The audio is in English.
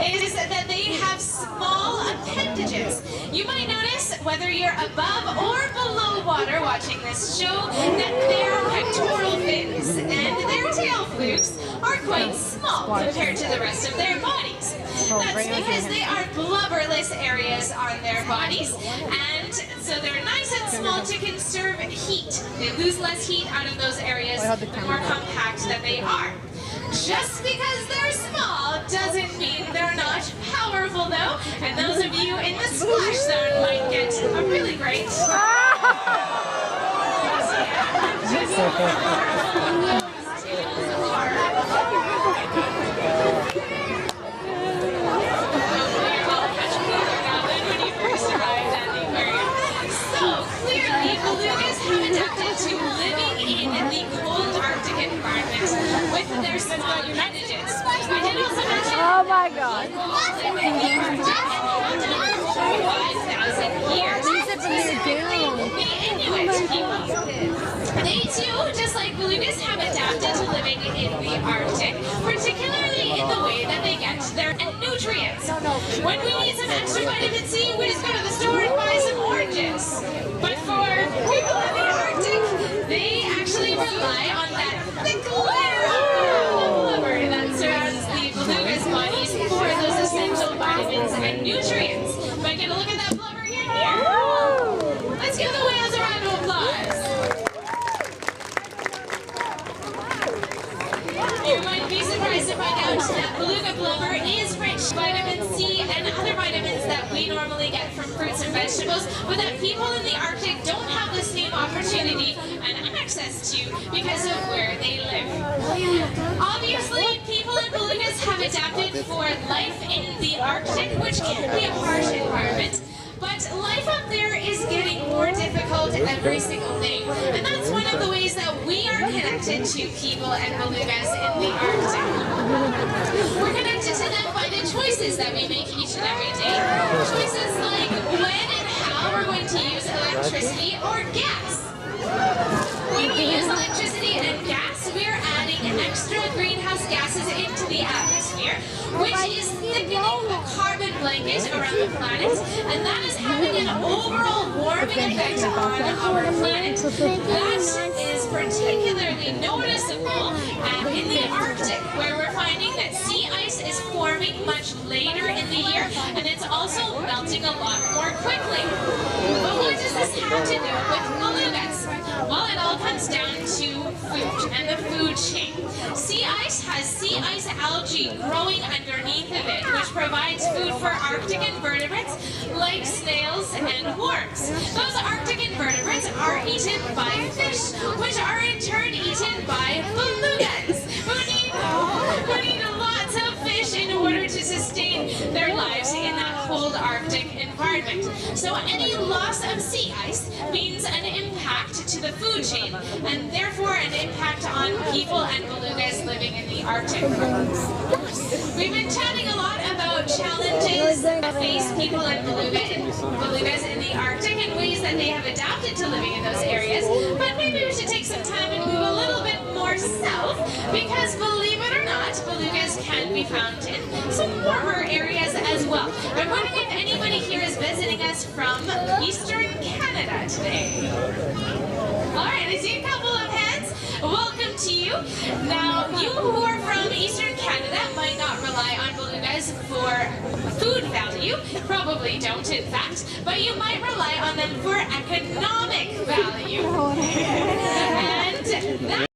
is that they have small appendages. You might notice, whether you're above or below water watching this show, that their pectoral fins and their tail flukes are quite small compared to the rest of their bodies. That's because they are blubberless areas on their bodies, and so they're nice and small to conserve heat. They lose less heat out of those areas the more compact that they are. Just because they're small doesn't mean they're not powerful, though, and those of you in the splash zone might get a really great with their small appendages. I did also mention oh my God. 5,000 years. The Inuit people. They too, just like belugas, have adapted to living in the Arctic, particularly in the way that they get their nutrients. When we need some extra vitamin C, we just go to the store and buy some oranges. But for people in the Arctic, they actually rely on that thick layer of blubber that surrounds the beluga's bodies for those essential vitamins and nutrients. But get a look at that blubber again here. Let's give the whales a round of applause. You might be surprised to find out that beluga blubber is rich in vitamin C and other vitamins that we normally get from fruits and vegetables, but that people in the Arctic don't have the same opportunity and access to because of where they live. Obviously, people and belugas have adapted for life in the Arctic, which can be a harsh environment. But life up there is getting more difficult every single day. And that's one of the ways that we are connected to people and belugas in the Arctic. We're connected to them by the choices that we make each and every day. Choices like when and how we're going to use electricity or gas. When we use electricity and gas, we're adding extra greenhouse gases into the atmosphere, which is thickening the carbon blanket around the planet, and that is having an overall warming effect on our planet. That is particularly noticeable in the Arctic, where we're finding that sea ice is forming much later in the year, and it's also melting a lot more quickly. But what does this have to do with belugas? Well, it all comes down to food and the food chain. Sea ice has sea ice algae growing underneath of it, which provides food for Arctic invertebrates like snails and worms. Those Arctic invertebrates are eaten by fish, which are in turn eaten by belugas, who need lots of fish in order to sustain their lives in that cold Arctic environment. So any loss of sea ice means an impact to the food chain, and therefore an impact on people and belugas living in the Arctic. We've been chatting a lot about challenges that face people and belugas in the Arctic and ways that they have adapted to living in those areas, but maybe we should take some time and move a little bit more south, because believe it or not, belugas can be found in some warmer areas as well. I'm wondering if anybody here is visiting us from Eastern Canada today. Alright, I see a couple of heads. Welcome to you. Now, you who are from Eastern Canada might not rely on belugas for food value, probably don't in fact, but you might rely on them for economic value. And that